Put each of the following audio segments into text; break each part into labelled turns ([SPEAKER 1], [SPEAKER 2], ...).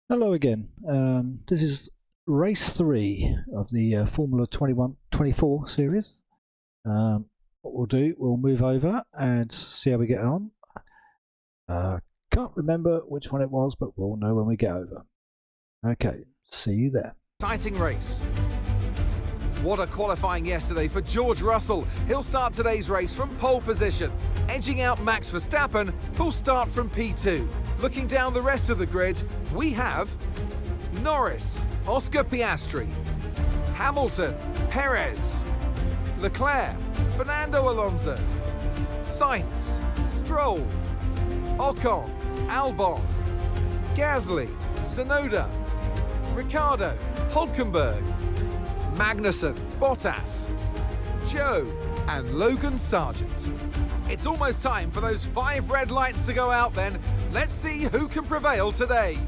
[SPEAKER 1] Hello again. This is race 3 of the Formula 24 series. What we'll do, we'll move over and see how we get on. Can't remember which one it was, but we'll know when we get over. Okay, see you there.
[SPEAKER 2] Exciting race. What a qualifying yesterday for George Russell. He'll start today's race from pole position, edging out Max Verstappen, who'll start from P2. Looking down the rest of the grid, we have Norris, Oscar Piastri, Hamilton, Perez, Leclerc, Fernando Alonso, Sainz, Stroll, Ocon, Albon, Gasly, Tsunoda, Ricciardo, Hülkenberg, Magnussen, Bottas, Joe and Logan Sargent. It's almost time for those 5 red lights to go out then. Let's see who can prevail today.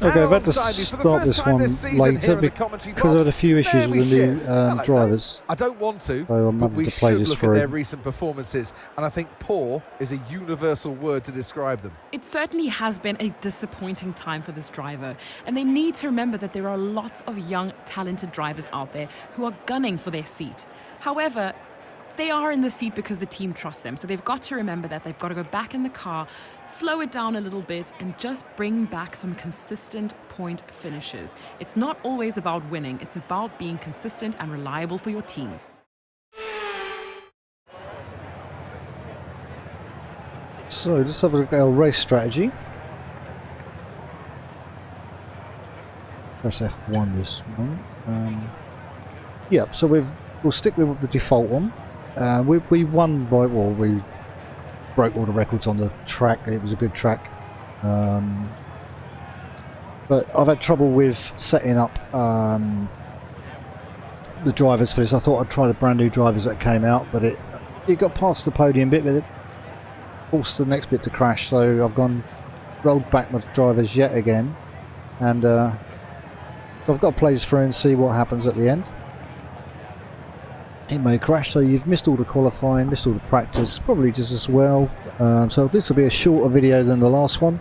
[SPEAKER 1] Okay, I've had to start this one later because I had a few issues with the new drivers.
[SPEAKER 2] I don't want to,
[SPEAKER 1] so I'm
[SPEAKER 2] but we
[SPEAKER 1] to play
[SPEAKER 2] should
[SPEAKER 1] this
[SPEAKER 2] look
[SPEAKER 1] through.
[SPEAKER 2] at their recent performances, and I think poor is a universal word to describe them.
[SPEAKER 3] It certainly has been a disappointing time for this driver, and they need to remember that there are lots of young, talented drivers out there who are gunning for their seat. However, they are in the seat because the team trusts them, so they've got to remember that they've got to go back in the car, slow it down a little bit, and just bring back some consistent point finishes. It's not always about winning, it's about being consistent and reliable for your team.
[SPEAKER 1] So let's have a look at our race strategy. Press F1 this one. Yeah, so we'll stick with the default one. We won by, well, we broke all the records on the track. It was a good track, but I've had trouble with setting up the drivers for this. I thought I'd try the brand new drivers that came out, but it got past the podium bit, but it forced the next bit to crash. So I've rolled back my drivers yet again, and so I've got to play this through and see what happens at the end. It may crash, so you've missed all the qualifying, missed all the practice, probably just as well. So this will be a shorter video than the last one.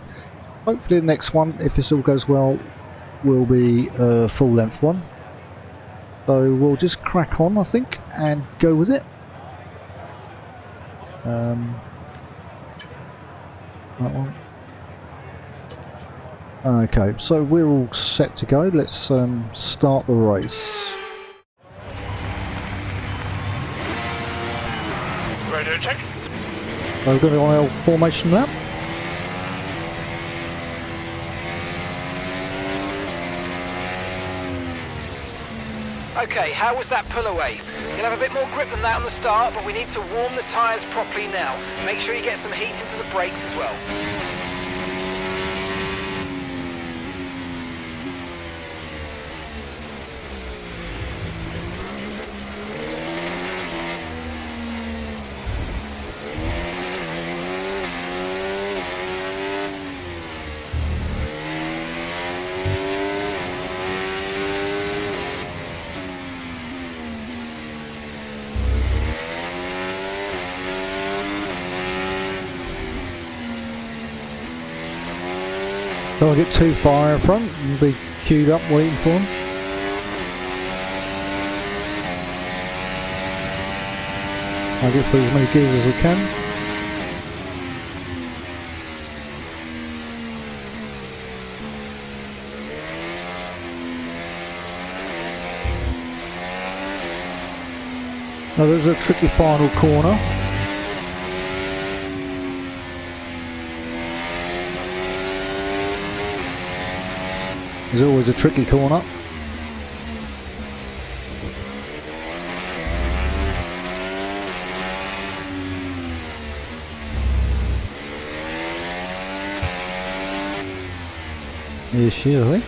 [SPEAKER 1] Hopefully the next one, if this all goes well, will be a full length one. So we'll just crack on, I think, and go with it. That one. Okay, so we're all set to go. Let's start the race.
[SPEAKER 4] Radio check.
[SPEAKER 1] So we're going to go on our formation now.
[SPEAKER 5] Okay, how was that pull away? You'll have a bit more grip than that on the start, but we need to warm the tyres properly now. Make sure you get some heat into the brakes as well.
[SPEAKER 1] Don't get too far in front and be queued up waiting for them. I'll get through as many gears as we can. Now there's a tricky final corner. There's always a tricky corner. Here she is, I think.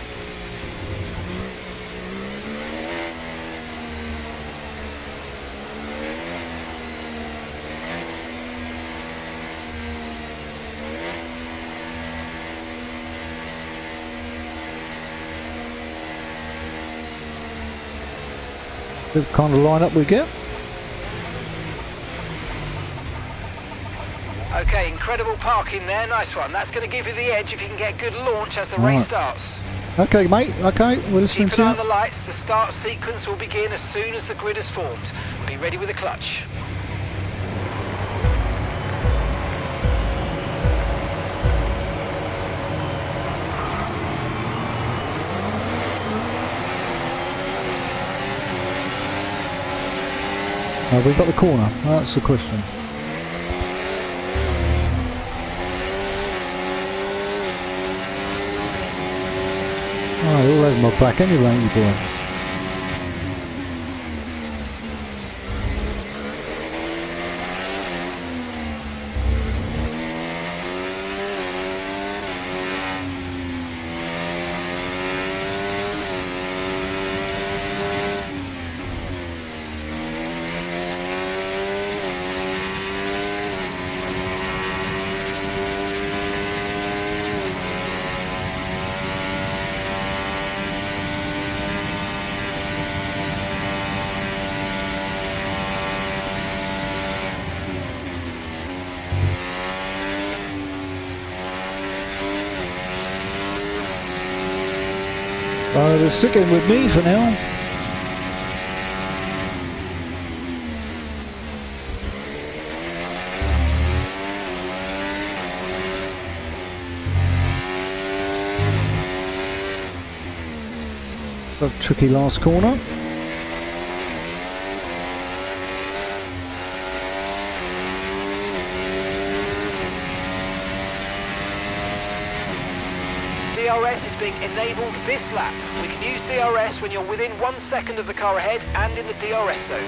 [SPEAKER 1] The kind of lineup we get.
[SPEAKER 5] Okay, Incredible parking there, nice one. That's going to give you the edge if you can get good launch as the race starts.
[SPEAKER 1] Okay, mate. Okay, we're listening
[SPEAKER 5] Keep
[SPEAKER 1] to
[SPEAKER 5] an eye
[SPEAKER 1] you.
[SPEAKER 5] on the lights. The start sequence will begin as soon as the grid is formed. Be ready with the clutch.
[SPEAKER 1] We've got the corner. That's the question. Oh, all over my back anyway, ain't you, boy? They're sticking with me for now. A tricky last corner.
[SPEAKER 5] DRS is being enabled this lap. We can use DRS when you're within 1 second of the car ahead and in the DRS zone.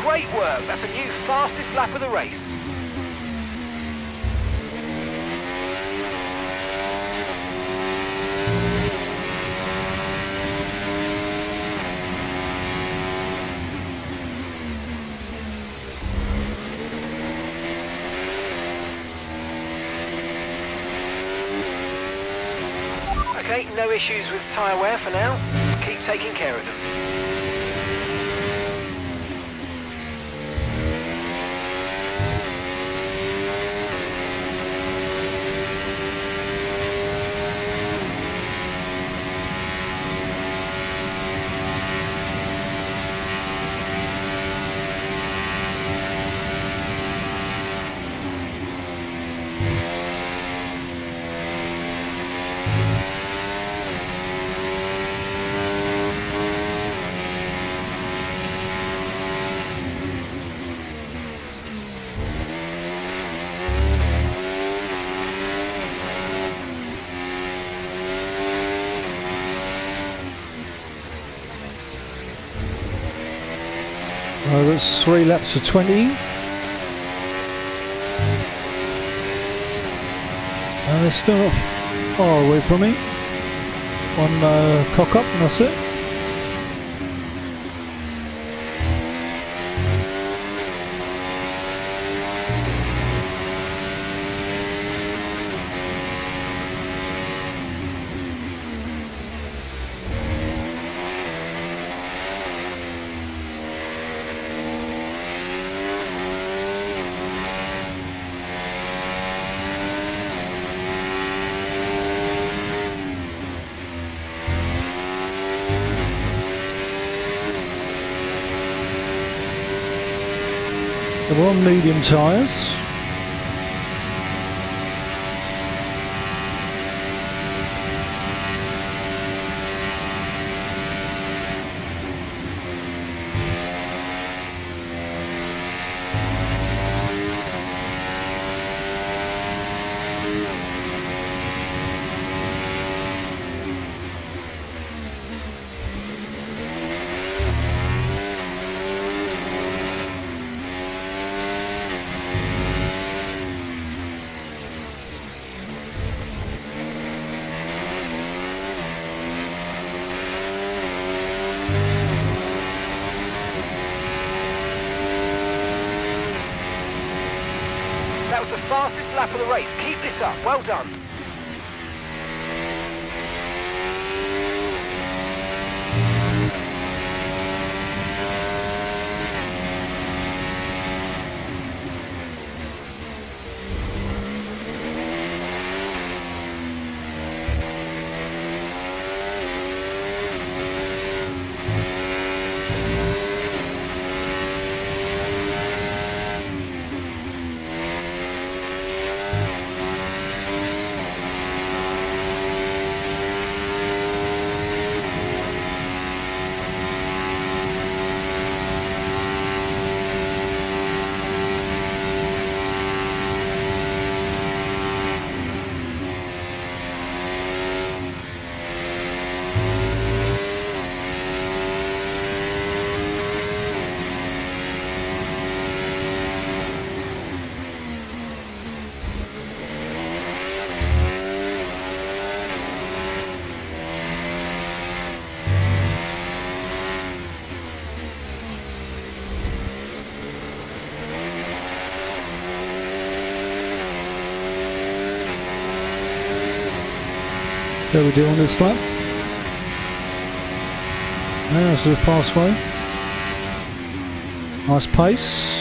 [SPEAKER 5] Great work, that's a new fastest lap of the race. Okay, no issues with tyre wear for now. Keep taking care of them.
[SPEAKER 1] That's 3 laps to 20. And they're still not far away from me. One cock up and that's it. we're on medium tyres.
[SPEAKER 5] That was the fastest lap of the race. Keep this up. Well done.
[SPEAKER 1] How we do on this lap? Yeah, this is a fast way. Nice pace.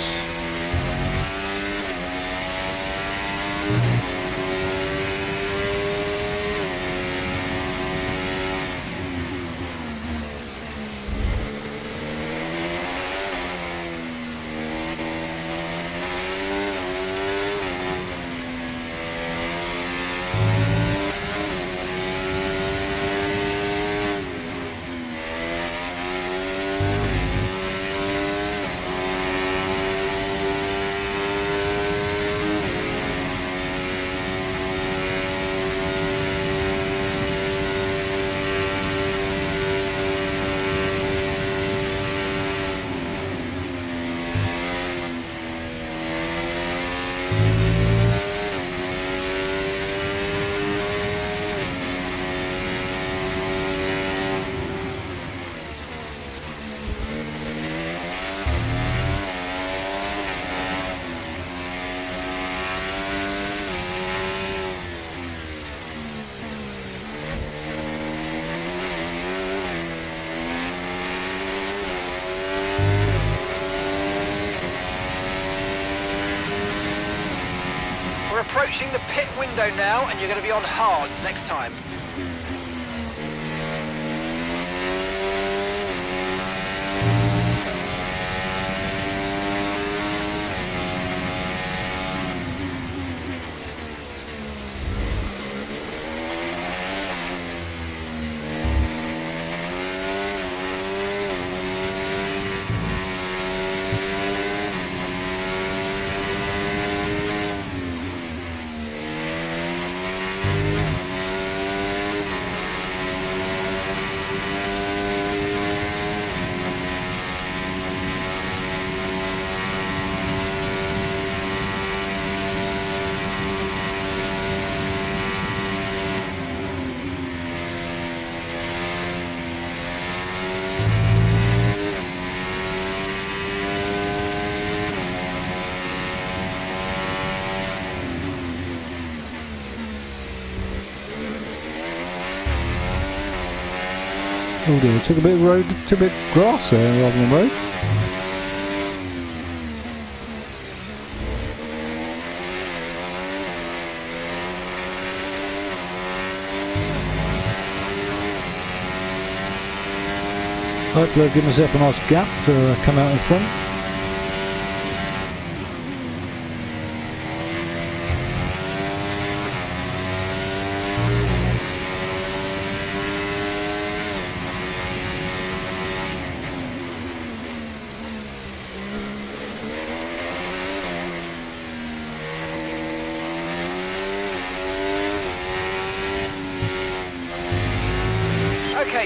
[SPEAKER 5] We're approaching the pit window now, and you're going to be on hards next time.
[SPEAKER 1] Oh dear, took a bit of road, took a bit of grass there rather than road. Hopefully I'll give myself a nice gap to come out in front.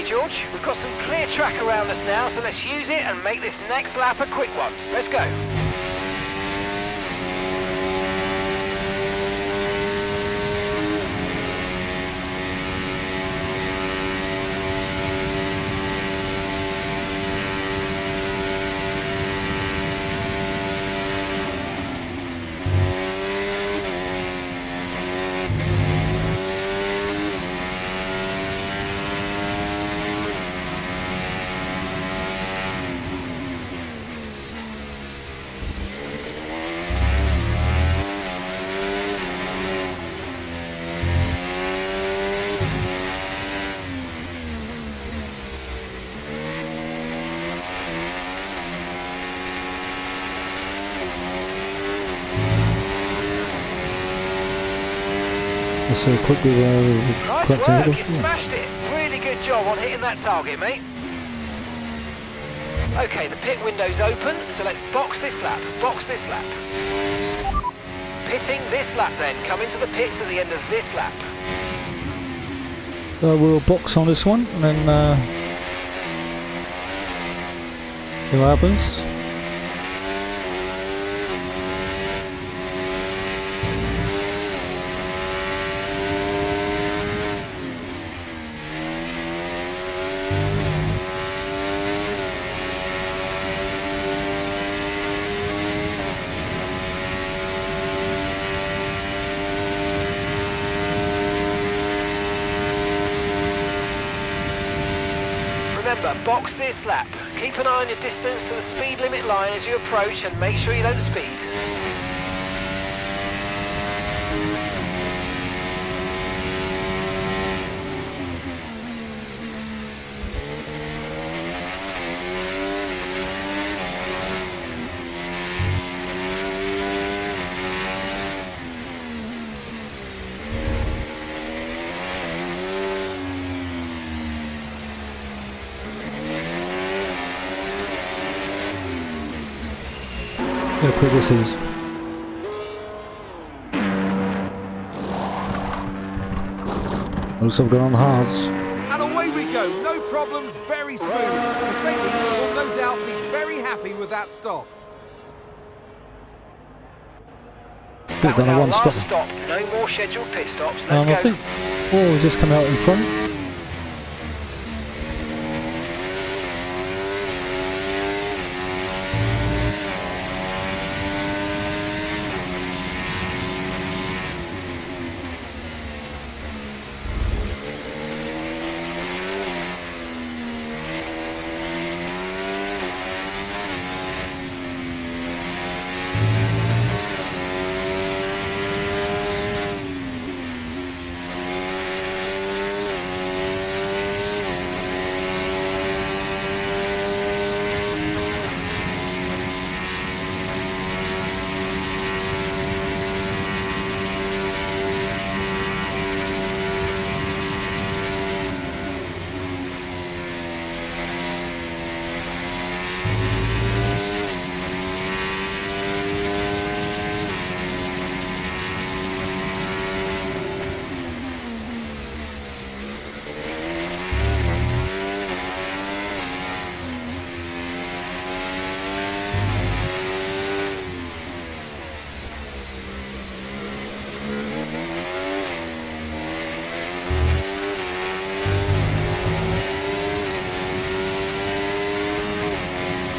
[SPEAKER 5] Okay, George, we've got some clear track around us now, so let's use it and make this next lap a quick one. Let's go.
[SPEAKER 1] Let's see quickly
[SPEAKER 5] Nice work, you smashed it. Really good job on hitting that target, mate. Okay, the pit window's open, so let's box this lap. Box this lap. Pitting this lap then. Come into the pits at the end of this lap.
[SPEAKER 1] So we'll box on this one and then see what happens.
[SPEAKER 5] Remember, box this lap. Keep an eye on your distance to the speed limit line as you approach and make sure you don't speed.
[SPEAKER 1] Look how quick this is. Looks like I've gone on hards.
[SPEAKER 2] And away we go, no problems, very smooth. Mercedes will no doubt be very happy with that stop.
[SPEAKER 5] That was
[SPEAKER 1] Done a
[SPEAKER 5] our
[SPEAKER 1] one
[SPEAKER 5] last
[SPEAKER 1] stop.
[SPEAKER 5] stop. No more scheduled pit stops. Let's
[SPEAKER 1] I
[SPEAKER 5] go.
[SPEAKER 1] think we'll just come out in front.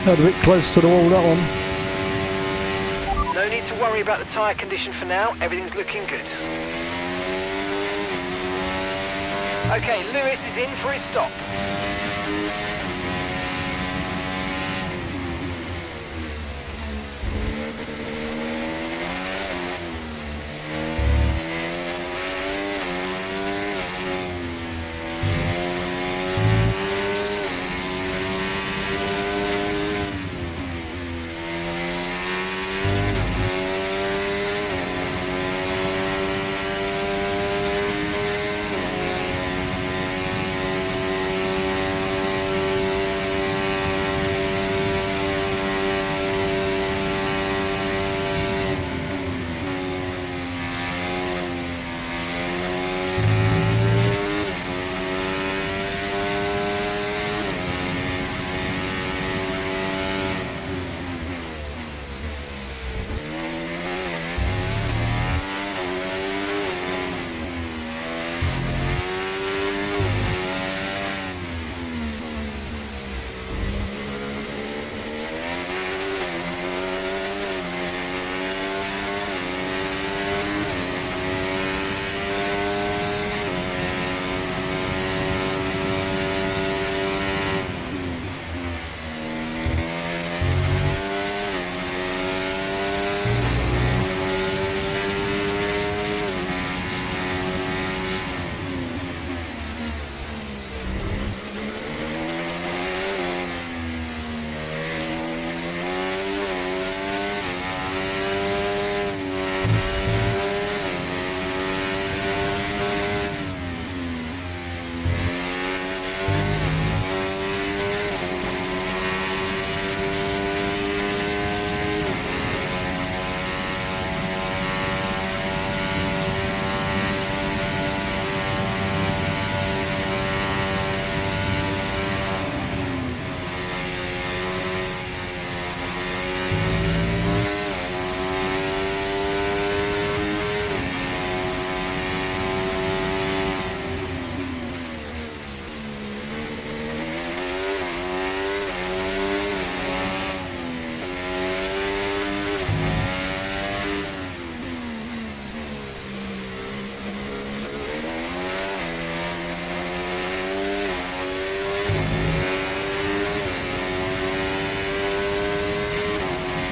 [SPEAKER 1] Got a bit close to the wall, that one.
[SPEAKER 5] No need to worry about the tyre condition for now. Everything's looking good. Okay, Lewis is in for his stop.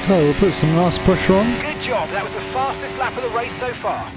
[SPEAKER 1] So we'll put some nice pressure on.
[SPEAKER 5] Good job, that was the fastest lap of the race so far.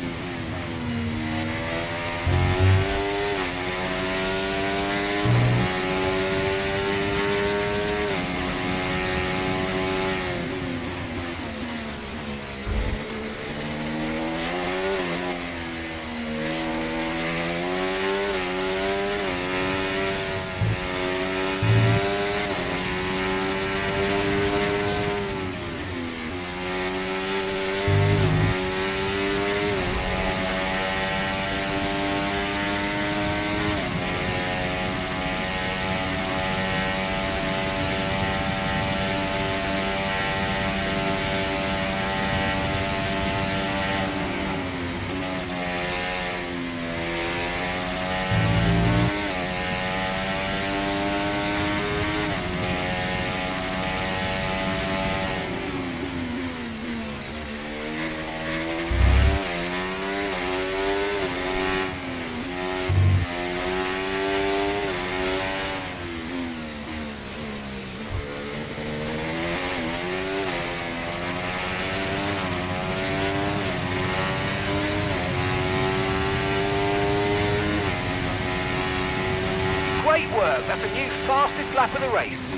[SPEAKER 5] Great work, that's a new fastest lap of the race.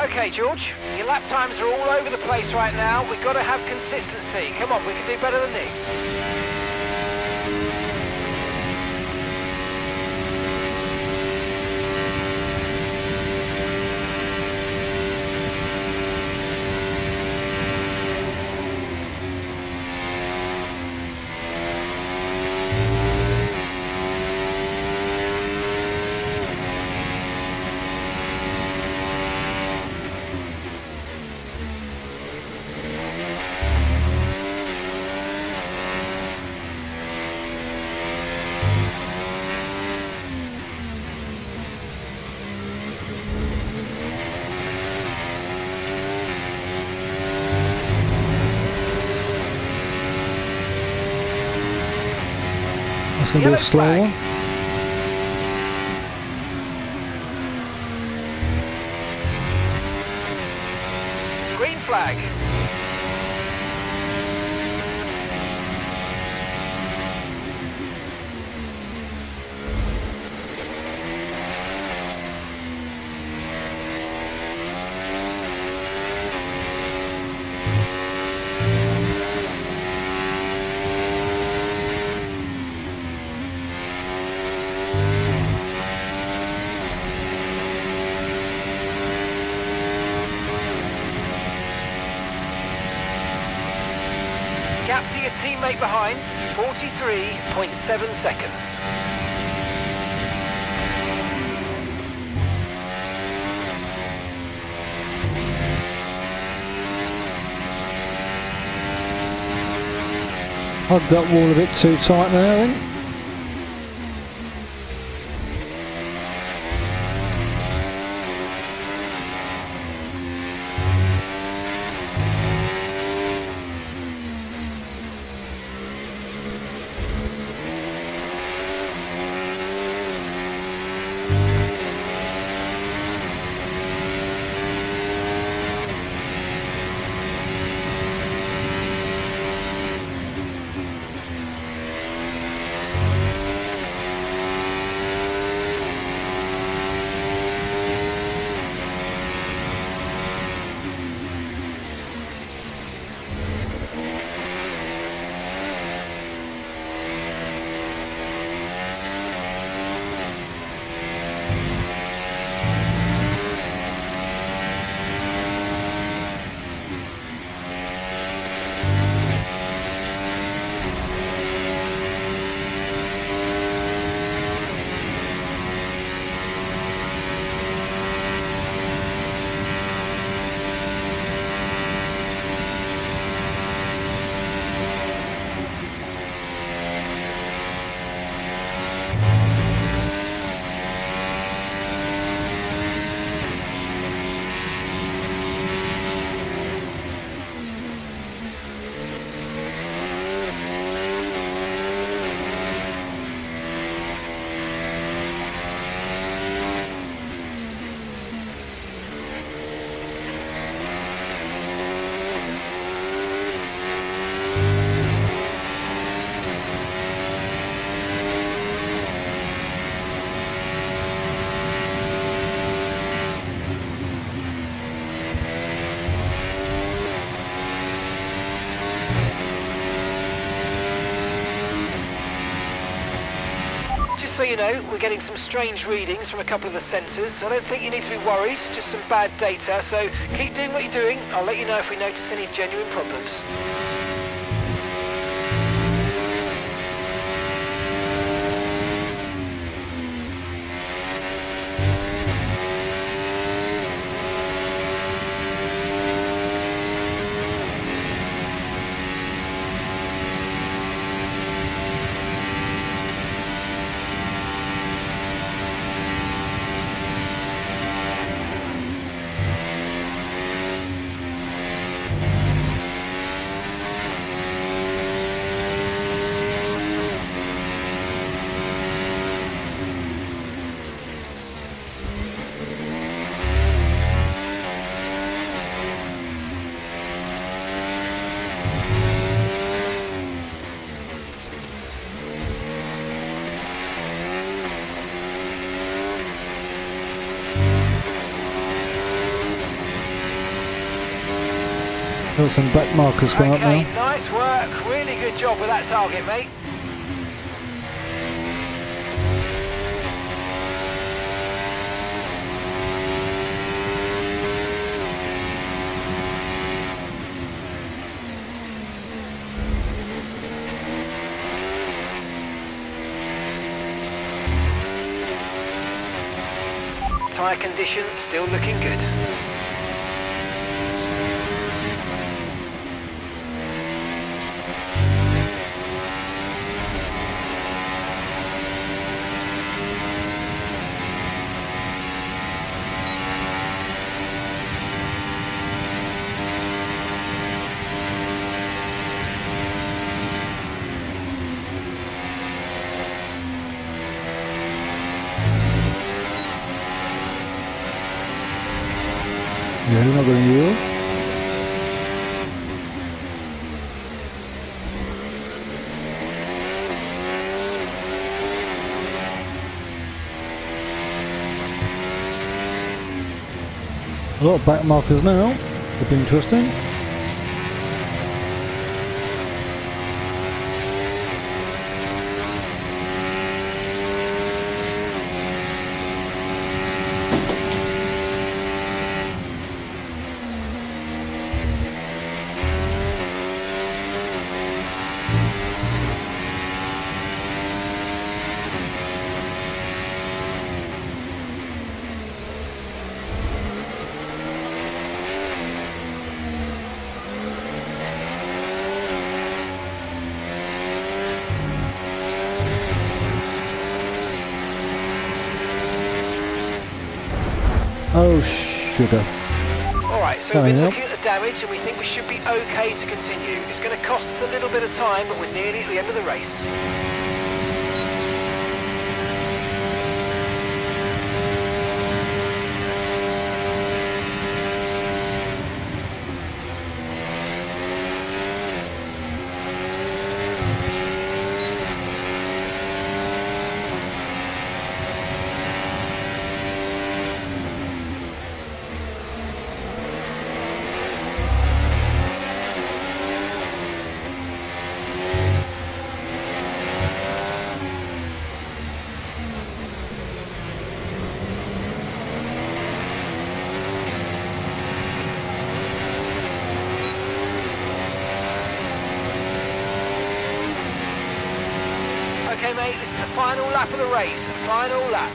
[SPEAKER 5] Okay, George, your lap times are all over the place right now. We've got to have consistency. Come on, we can do better than this.
[SPEAKER 1] That's going to be a slow one.
[SPEAKER 5] Green flag. Gap to your teammate behind, 43.7 seconds.
[SPEAKER 1] Hug that wall a bit too tight now then.
[SPEAKER 5] so you know, we're getting some strange readings from a couple of the sensors. I don't think you need to be worried, just some bad data, so keep doing what you're doing. I'll let you know if we notice any genuine problems.
[SPEAKER 1] Got some back markers going up now.
[SPEAKER 5] Okay, nice work. Really good job with that target, mate. Tyre condition still looking good.
[SPEAKER 1] Yeah, you're not going to yield. A lot of back markers now. It'll be interesting. Oh, sugar.
[SPEAKER 5] Alright, so we've been looking at the damage and we think we should be okay to continue. It's going to cost us a little bit of time, but we're nearly at the end of the race. Okay, mate, this is the final lap of the race. Final lap.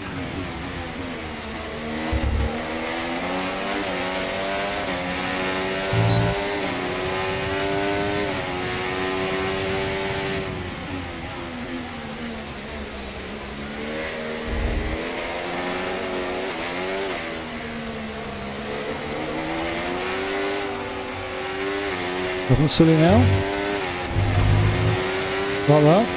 [SPEAKER 1] Nothing silly now. Like that.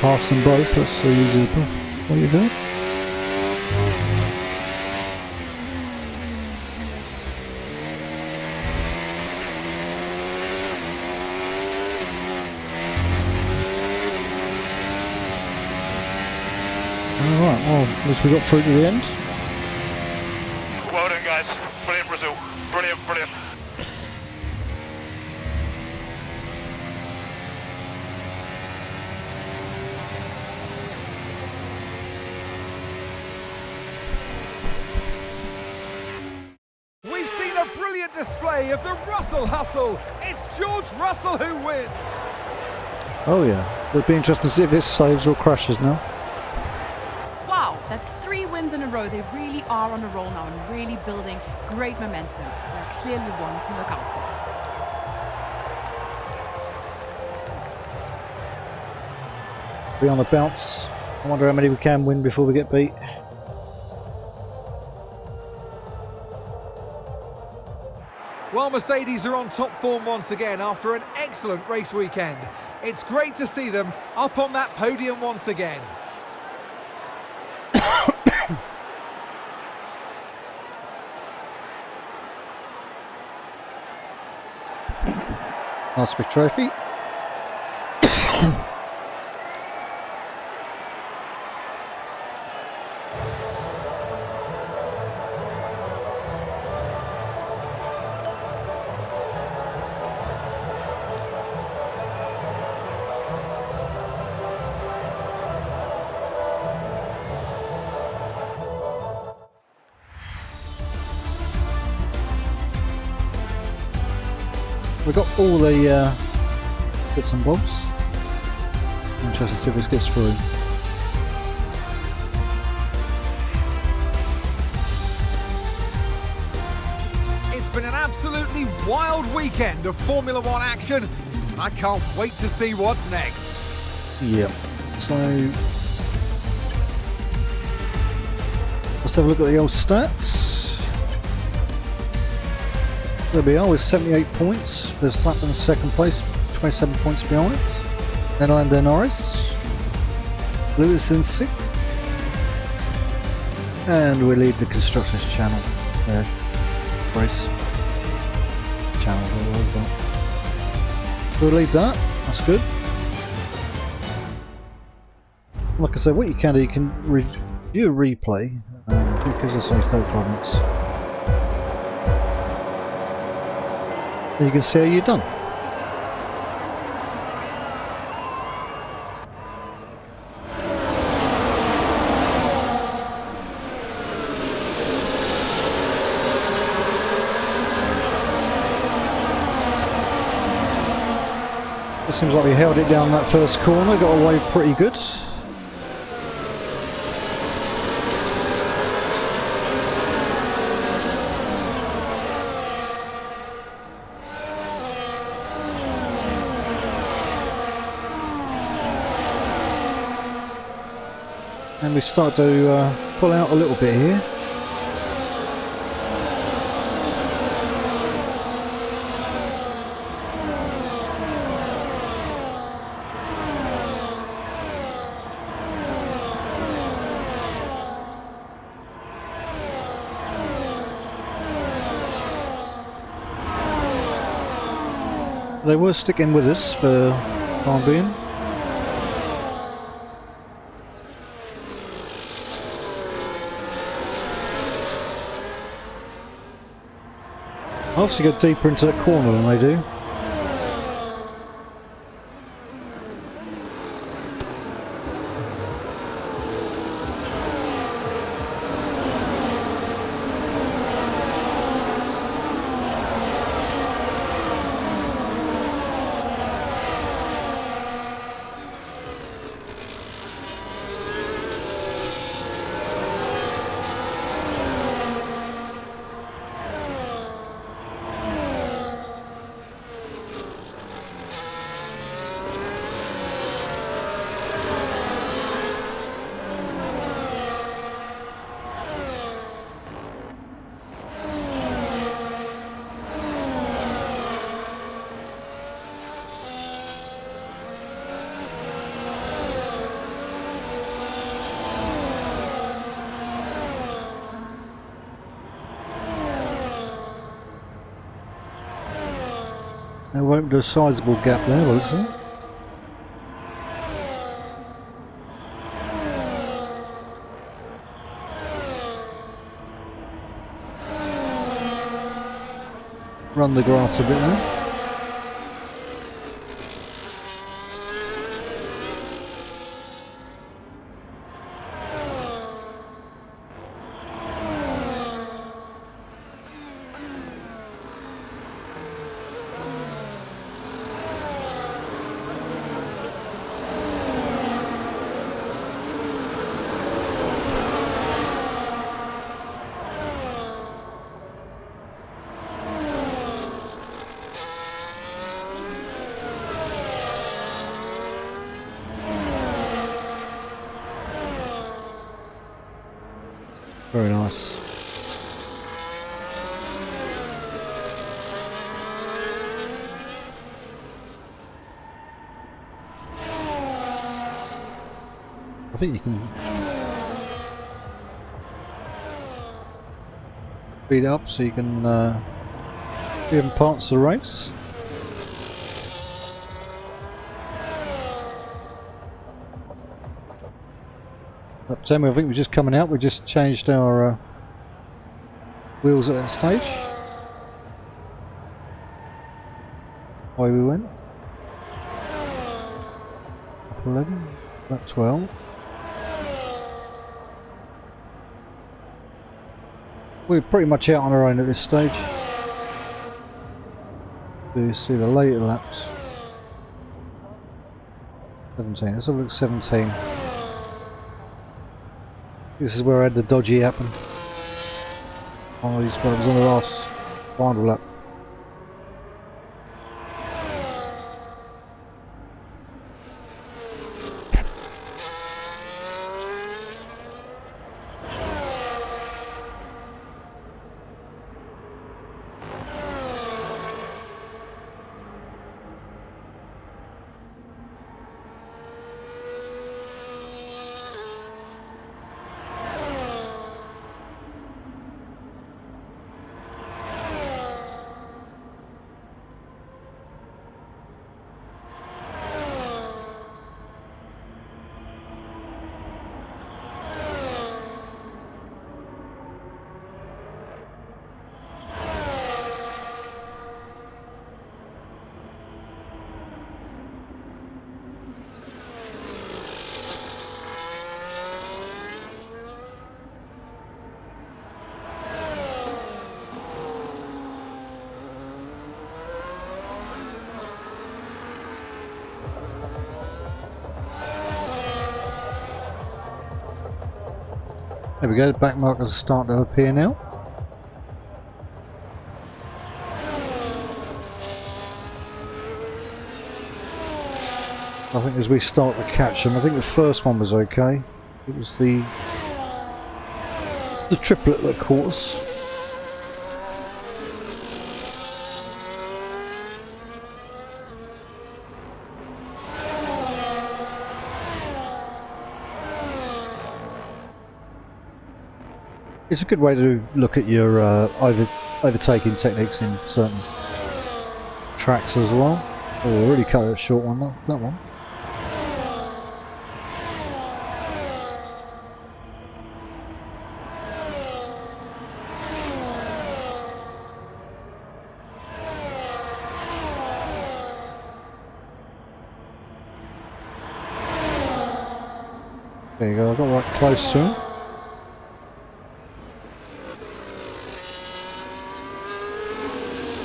[SPEAKER 1] pass them both. Let's see what you do. Alright, well, at least we got through to the end.
[SPEAKER 4] Well done, guys. Brilliant result. Brilliant, brilliant.
[SPEAKER 2] We've seen a brilliant display of the Russell hustle. It's George Russell who wins.
[SPEAKER 1] Oh yeah, it'll be interesting to see if this saves or crashes now.
[SPEAKER 3] Wow, that's 3 wins in a row. They really are on a roll now and really building great momentum. They're clearly one to look out for.
[SPEAKER 1] Be on the bounce. I wonder how many we can win before we get beat.
[SPEAKER 2] Well, Mercedes are on top form once again after an excellent race weekend. It's great to see them up on that podium once again.
[SPEAKER 1] Nice big trophy. We've got all the bits and bobs. Interesting to see if this gets through.
[SPEAKER 2] It's been an absolutely wild weekend of Formula One action. I can't wait to see what's next.
[SPEAKER 1] Yep. So let's have a look at the old stats. There we are with 78 points. Verstappen in second place, 27 points behind. Then Lando Norris. Lewis in 6th. And we lead the Constructors Channel. Race. Channel. We'll leave that. That's good. Like I said, what you can do, you can review a replay. Because it's only 35 minutes. You can see how you're done. It seems like we held it down that first corner, got away pretty good. And we start to pull out a little bit here. They were sticking with us for the time being. I obviously go deeper into that corner than they do. Now we're opened a sizable gap there, looks like. Run the grass a bit there. Very nice. I think you can speed it up so you can see different parts of the race. Jamie, I think we're just coming out. We just changed our wheels at that stage. Away we went. Up 11, up 12. We're pretty much out on our own at this stage. You see the later laps. 17. Let's have a look at 17. This is where I had the dodgy happen. One of these bugs on the last final lap. There we go, the back markers are starting to appear now. I think as we start to catch them, I think the first one was okay. It was the triplet that caught us. It's a good way to look at your overtaking techniques in certain tracks as well. Oh, really cut it short on that one. There you go, I got right close to him.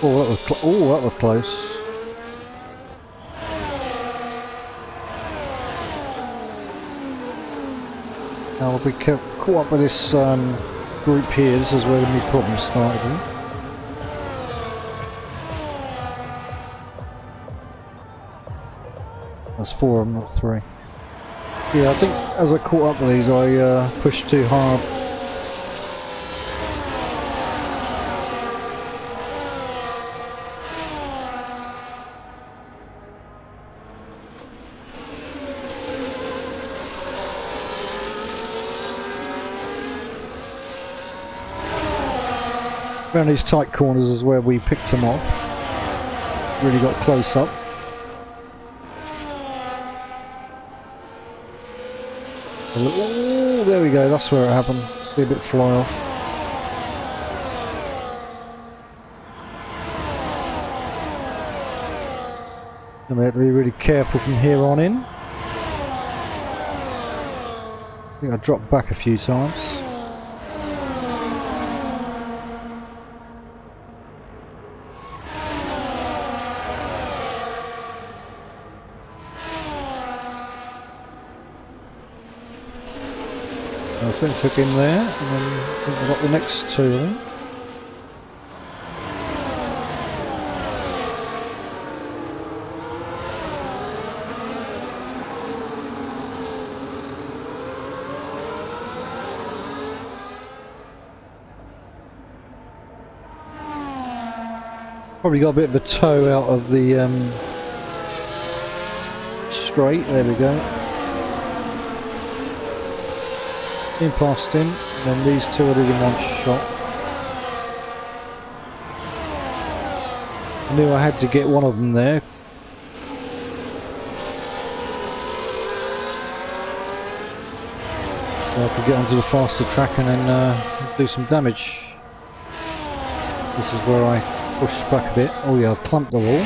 [SPEAKER 1] Oh, that was close. Now we'll be caught up with this group here. This is where the new problem started. That's 4 of them, not 3. Yeah, I think as I caught up with these, I pushed too hard. Around these tight corners is where we picked them off. really got close up. Oh, there we go, that's where it happened. See a bit fly off. And we have to be really careful from here on in. I think I dropped back a few times. I think I took him there, and then I think I got the next two, I think. Probably got a bit of a toe out of the straight. There we go. In past him, and then these two I did in one shot. I knew I had to get one of them there. So I could get onto the faster track and then do some damage. This is where I pushed back a bit. Oh yeah, I clumped the wall.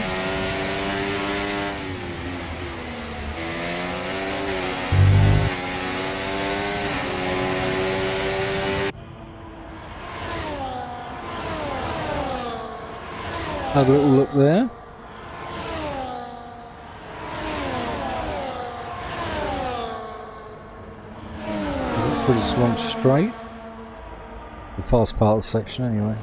[SPEAKER 1] Have a little look there. Pretty long straight. The fast part of the section anyway.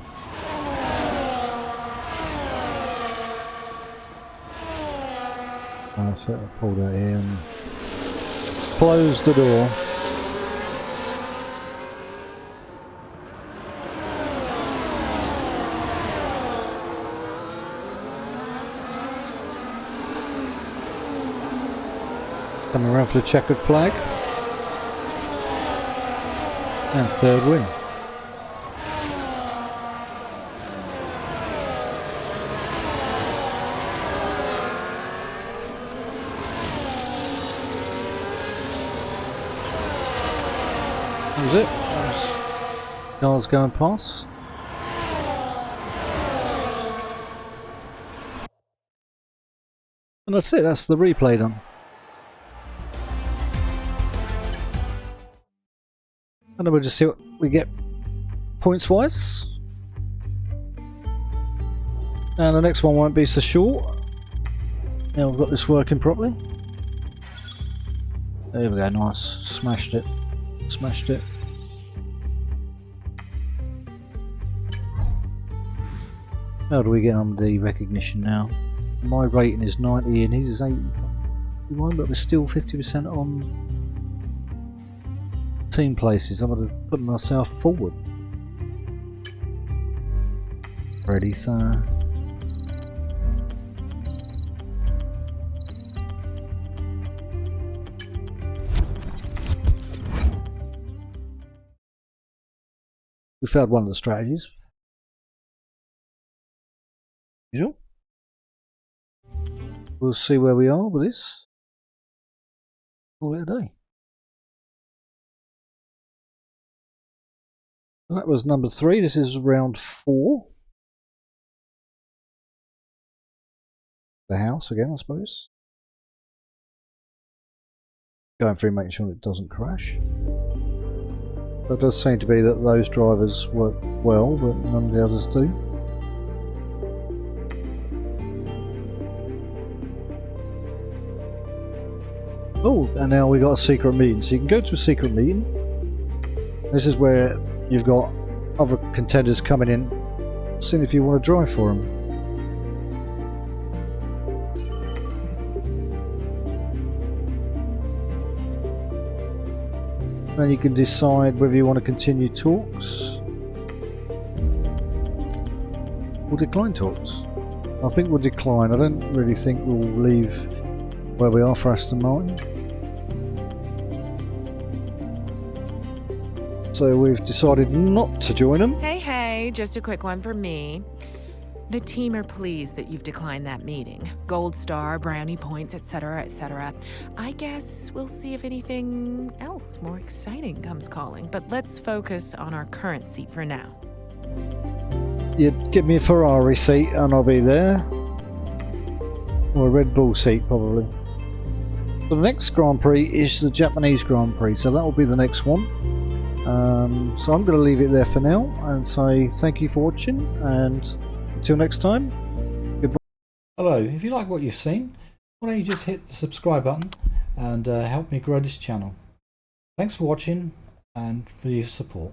[SPEAKER 1] So I'll pull that in. Close the door. Coming around for the checkered flag. And third win. That was it. That was cars going past. And that's it, that's the replay done. And then we'll just see what we get points wise. And the next one won't be so short. Now we've got this working properly. There we go, nice. Smashed it. Smashed it. How do we get on the recognition now? My rating is 90 and his is 81, but we're still 50% on team places. I'm going to put myself forward. Ready, sir. We failed one of the strategies. Usual. We'll see where we are with this. Call it a day. That was number 3. This is round 4. The house again, I suppose. Going through making sure it doesn't crash. It does seem to be that those drivers work well, but none of the others do. Oh, and now we got a secret meeting. So you can go to a secret meeting. This is where you've got other contenders coming in, seeing if you want to drive for them. Then you can decide whether you want to continue talks or decline talks. I think we'll decline. I don't really think we'll leave where we are for Aston Martin. So we've decided not to join them.
[SPEAKER 6] Hey, just a quick one for me. The team are pleased that you've declined that meeting. Gold star, brownie points, etc., etc. I guess we'll see if anything else more exciting comes calling, but let's focus on our current seat for now.
[SPEAKER 1] You'd give me a Ferrari seat and I'll be there. Or a Red Bull seat, probably. So the next Grand Prix is the Japanese Grand Prix, so that will be the next one. So I'm going to leave it there for now and say thank you for watching, and until next time, goodbye.
[SPEAKER 7] Hello, if you like what you've seen, why don't you just hit the subscribe button and help me grow this channel. Thanks for watching and for your support.